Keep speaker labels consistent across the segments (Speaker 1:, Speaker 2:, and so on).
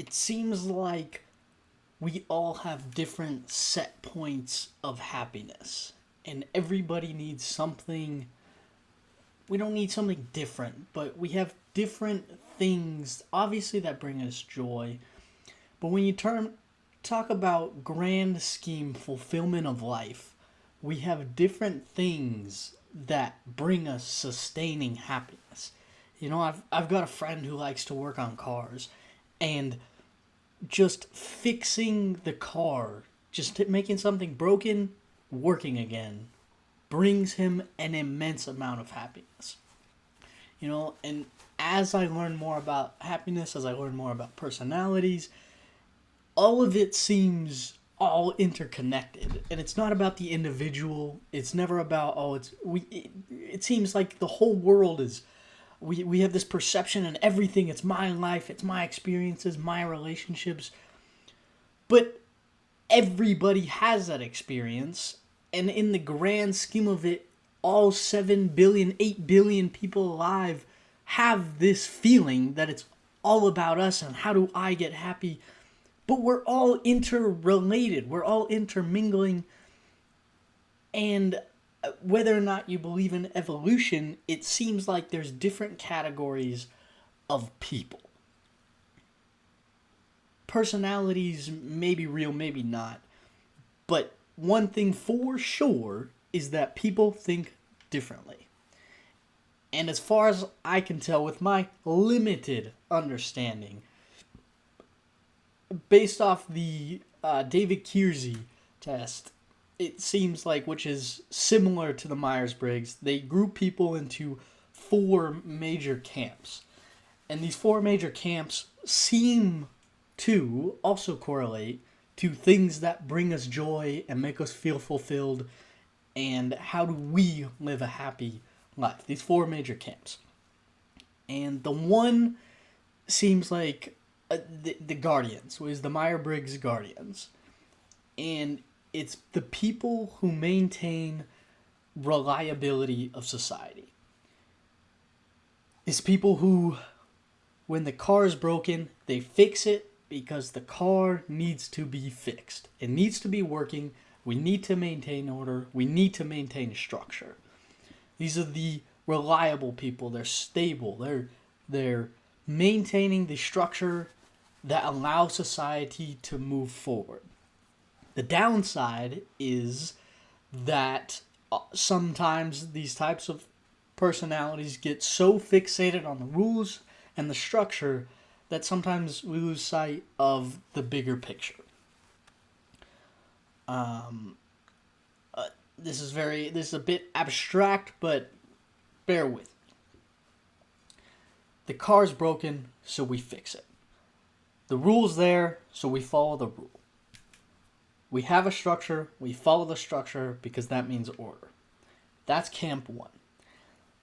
Speaker 1: it seems like we all have different set points of happiness, and everybody needs something. We don't need something different, but we have different things, obviously, that bring us joy. But when you talk about grand scheme fulfillment of life, we have different things that bring us sustaining happiness. I've got a friend who likes to work on cars, and just fixing the car, just making something broken, working again, brings him an immense amount of happiness. And as I learn more about happiness, as I learn more about personalities, all of it seems all interconnected. And it's not about the individual. It's never about, it seems like the whole world is, we have this perception and everything. It's my life, it's my experiences, my relationships. But everybody has that experience. And in the grand scheme of it, all 7 billion, 8 billion people alive have this feeling that it's all about us and how do I get happy. But we're all interrelated. We're all intermingling. And whether or not you believe in evolution, it seems like there's different categories of people. Personalities may be real, maybe not. But one thing for sure is that people think differently. And as far as I can tell with my limited understanding, based off the David Keirsey test, it seems like, which is similar to the Myers Briggs, they group people into 4 major camps. And these 4 major camps seem to also correlate to things that bring us joy and make us feel fulfilled, and how do we live a happy life. These 4 major camps. And the one seems like the Guardians, was the Myers Briggs Guardians. And it's the people who maintain reliability of society. It's people who, when the car is broken, they fix it because the car needs to be fixed. It needs to be working. We need to maintain order. We need to maintain structure. These are the reliable people. They're stable. They're maintaining the structure that allows society to move forward. The downside is that sometimes these types of personalities get so fixated on the rules and the structure that sometimes we lose sight of the bigger picture. This is a bit abstract, but bear with me. The car's broken, so we fix it. The rule's there, so we follow the rule. We have a structure, we follow the structure because that means order. That's camp 1.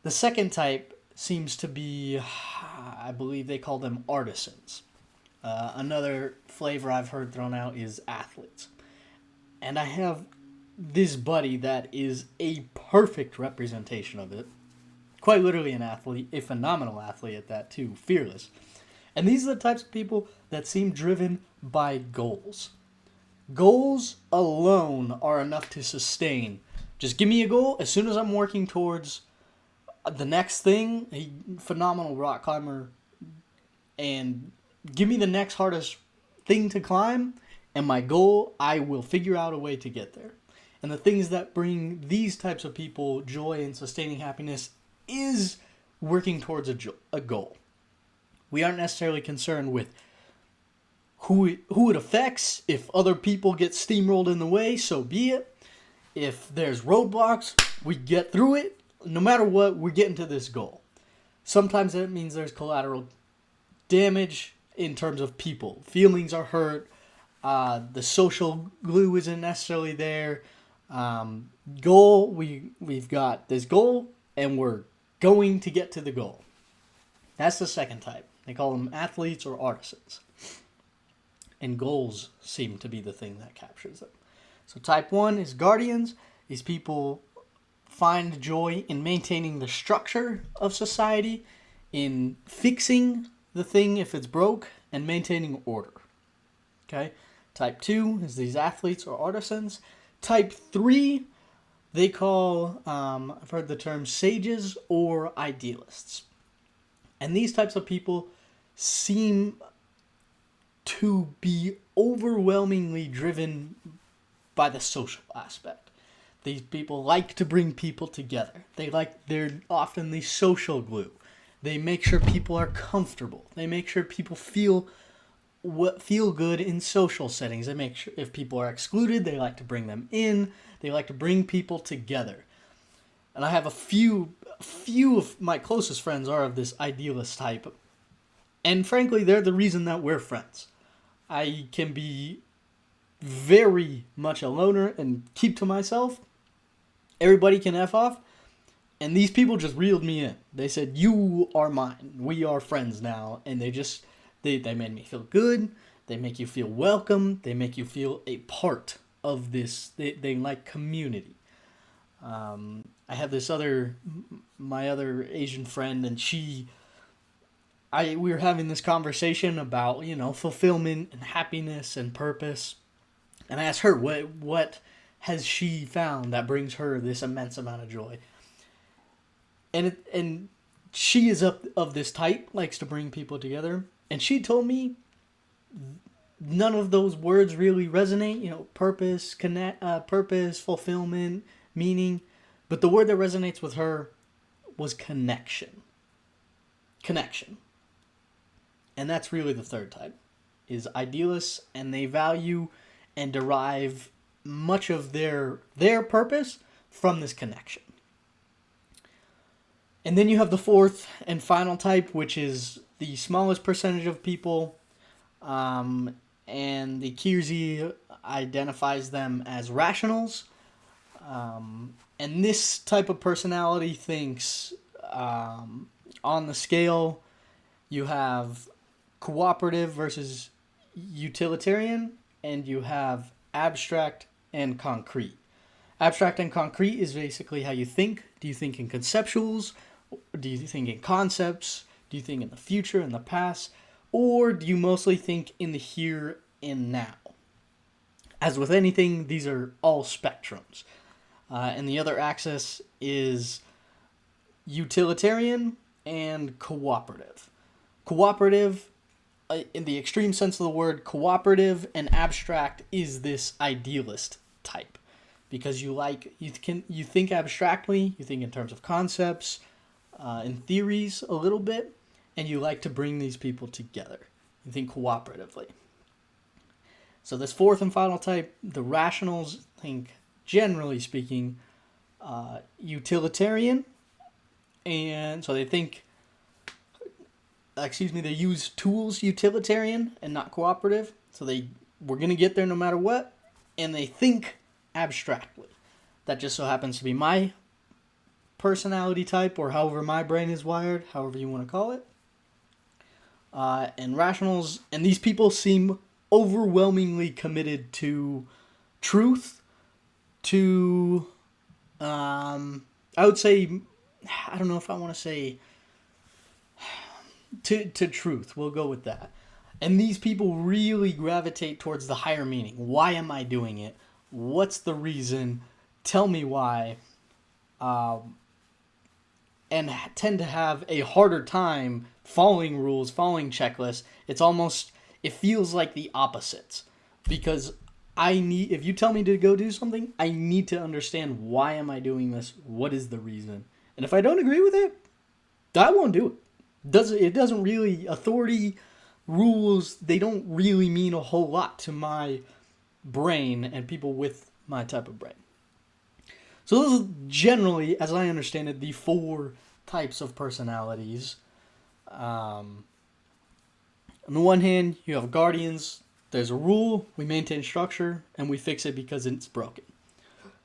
Speaker 1: The second type seems to be, I believe they call them artisans. Another flavor I've heard thrown out is athletes. And I have this buddy that is a perfect representation of it. Quite literally an athlete, a phenomenal athlete at that too, fearless. And these are the types of people that seem driven by goals. Goals alone are enough to sustain. Just give me a goal. As soon as I'm working towards the next thing, a phenomenal rock climber, and give me the next hardest thing to climb, and my goal, I will figure out a way to get there. And the things that bring these types of people joy and sustaining happiness is working towards a goal. We aren't necessarily concerned with who it affects. If other people get steamrolled in the way, so be it. If there's roadblocks, we get through it. No matter what, we're getting to this goal. Sometimes that means there's collateral damage in terms of people. Feelings are hurt. The social glue isn't necessarily there. Goal, we've got this goal, and we're going to get to the goal. That's the second type. They call them athletes or artisans. And goals seem to be the thing that captures them. So type 1 is guardians. These people find joy in maintaining the structure of society, in fixing the thing if it's broke and maintaining order. Okay? Type 2 is these athletes or artisans. Type 3, they call, I've heard the term sages or idealists. And these types of people seem to be overwhelmingly driven by the social aspect. These people like to bring people together. They're often the social glue. They make sure people are comfortable. They make sure people feel good in social settings. They make sure if people are excluded, they like to bring them in. They like to bring people together. And I have a few of my closest friends are of this idealist type. And frankly, they're the reason that we're friends. I can be very much a loner and keep to myself. Everybody can F off. And these people just reeled me in. They said, you are mine. We are friends now. And they made me feel good. They make you feel welcome. They make you feel a part of this. They like community. I have my other Asian friend, and we were having this conversation about, fulfillment and happiness and purpose. And I asked her, what has she found that brings her this immense amount of joy? And she is of this type, likes to bring people together. And she told me none of those words really resonate, purpose, purpose, fulfillment, meaning. But the word that resonates with her was connection. Connection. And that's really the third type, is idealists, and they value and derive much of their purpose from this connection. And then you have the fourth and final type, which is the smallest percentage of people, and the Keirsey identifies them as rationals. And this type of personality thinks on the scale, you have cooperative versus utilitarian, and you have abstract and concrete. Abstract and concrete is basically how you think. Do you think in conceptuals? Do you think in concepts? Do you think in the future, in the past? Or do you mostly think in the here and now? As with anything, these are all spectrums. And the other axis is utilitarian and cooperative. Cooperative, in the extreme sense of the word, cooperative and abstract is this idealist type. Because you think abstractly, you think in terms of concepts, in theories a little bit, and you like to bring these people together. You think cooperatively. So this fourth and final type, the rationals, think, generally speaking, utilitarian, and so they use tools utilitarian and not cooperative, so we're going to get there no matter what, and they think abstractly. That just so happens to be my personality type, or however my brain is wired, however you want to call it. And rationals, and these people seem overwhelmingly committed to truth, to, I would say, I don't know if I want to say, to truth. We'll go with that. And these people really gravitate towards the higher meaning. Why am I doing it? What's the reason? Tell me why. And tend to have a harder time following rules, following checklists. It feels like the opposites. Because if you tell me to go do something, I need to understand why am I doing this? What is the reason? And if I don't agree with it, I won't do it. It doesn't really, authority, rules, they don't really mean a whole lot to my brain and people with my type of brain. So those are generally, as I understand it, the four types of personalities. On the one hand, you have guardians. There's a rule, we maintain structure, and we fix it because it's broken.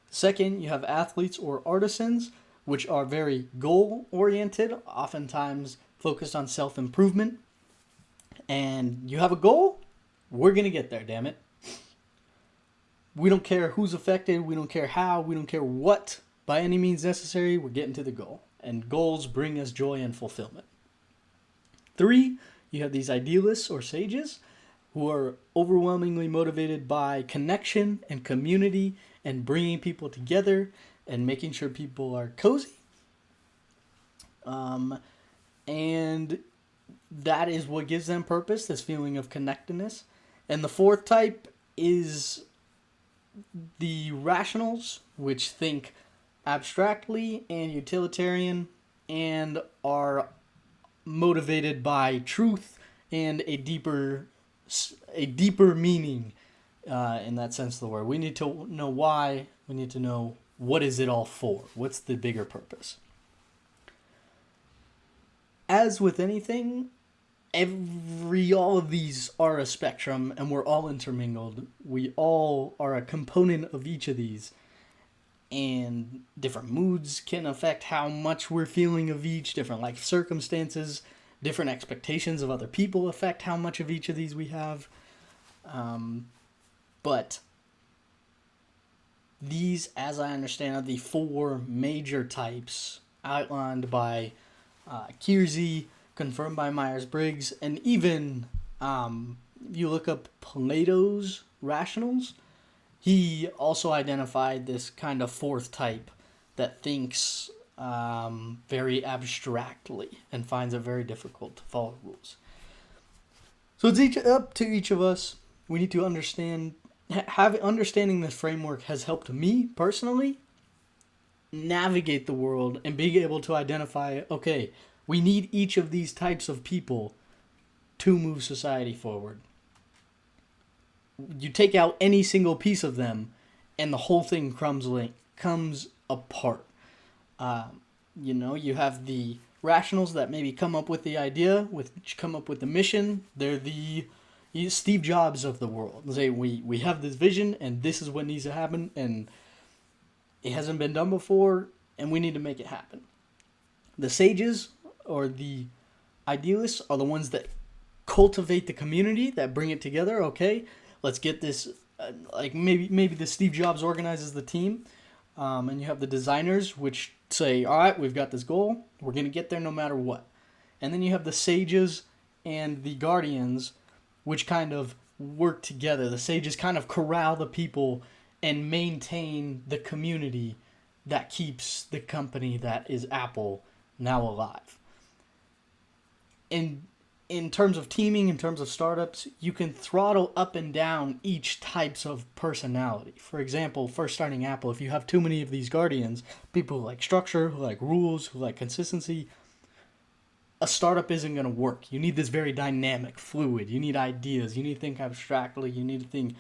Speaker 1: Second, you have athletes or artisans, which are very goal-oriented, oftentimes focused on self-improvement. And you have a goal, we're going to get there, damn it. We don't care who's affected, we don't care how, we don't care what, by any means necessary, we're getting to the goal. And goals bring us joy and fulfillment. 3, you have these idealists or sages who are overwhelmingly motivated by connection and community and bringing people together and making sure people are cozy. And that is what gives them purpose, this feeling of connectedness. And the fourth type is the rationals, which think abstractly and utilitarian and are motivated by truth and a deeper meaning in that sense of the word. We need to know why. We need to know what is it all for. What's the bigger purpose? As with anything, all of these are a spectrum, and we're all intermingled. We all are a component of each of these, and different moods can affect how much we're feeling of each. Different life circumstances, different expectations of other people affect how much of each of these we have. But these, as I understand, are the four major types outlined by Keirsey, confirmed by Myers Briggs, and even you look up Plato's rationals, he also identified this kind of fourth type that thinks very abstractly and finds it very difficult to follow rules. So it's up to each of us. We need to understanding this framework has helped me personally navigate the world and being able to identify, okay, we need each of these types of people to move society forward. You take out any single piece of them, and the whole thing comes apart. You have the rationals that maybe come up with the idea, come up with the mission. They're the Steve Jobs of the world. They say, we have this vision, and this is what needs to happen, and it hasn't been done before, and we need to make it happen. The sages or the idealists are the ones that cultivate the community, that bring it together. Okay, let's get this, maybe the Steve Jobs organizes the team, and you have the designers, which say, all right, we've got this goal, we're going to get there no matter what. And then you have the sages and the guardians, which kind of work together. The sages kind of corral the people and maintain the community that keeps the company that is Apple now alive. And in terms of teaming, in terms of startups, you can throttle up and down each types of personality. For example, first starting Apple, if you have too many of these guardians, people who like structure, who like rules, who like consistency, a startup isn't going to work. You need this very dynamic, fluid. You need ideas. You need to think abstractly. You need to think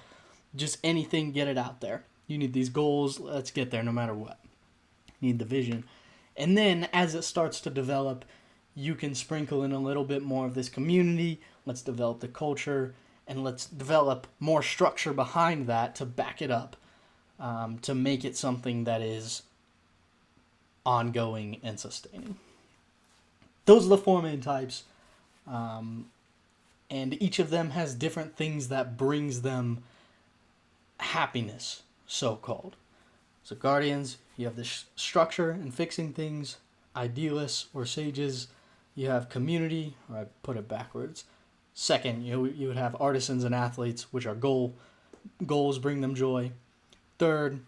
Speaker 1: just anything, get it out there. You need these goals. Let's get there no matter what. You need the vision. And then as it starts to develop, you can sprinkle in a little bit more of this community. Let's develop the culture, and let's develop more structure behind that to back it up, to make it something that is ongoing and sustaining. Those are the four main types, and each of them has different things that brings them happiness, so-called. So guardians, you have this structure and fixing things. Idealists or sages, you have community, or I put it backwards. Second, you would have artisans and athletes, which are goals bring them joy. Third,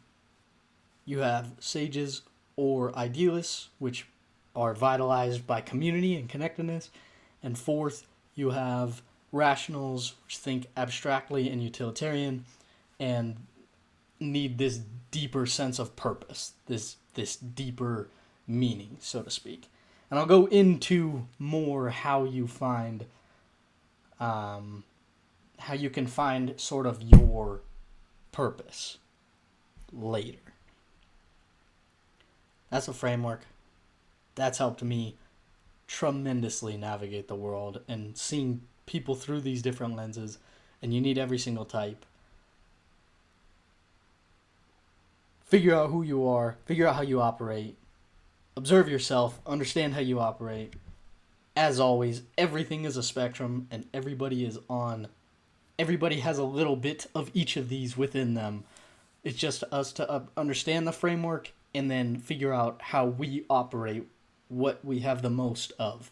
Speaker 1: you have sages or idealists, which are vitalized by community and connectedness. And fourth, you have rationals, which think abstractly and utilitarian and need this deeper sense of purpose, this deeper meaning, so to speak. And I'll go into more how you can find sort of your purpose later. That's a framework. That's helped me tremendously navigate the world and seeing people through these different lenses. And you need every single type. Figure out who you are. Figure out how you operate. Observe yourself, understand how you operate. As always, everything is a spectrum, and everybody has a little bit of each of these within them. It's just us to understand the framework and then figure out how we operate, what we have the most of,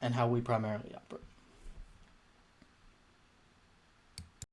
Speaker 1: and how we primarily operate.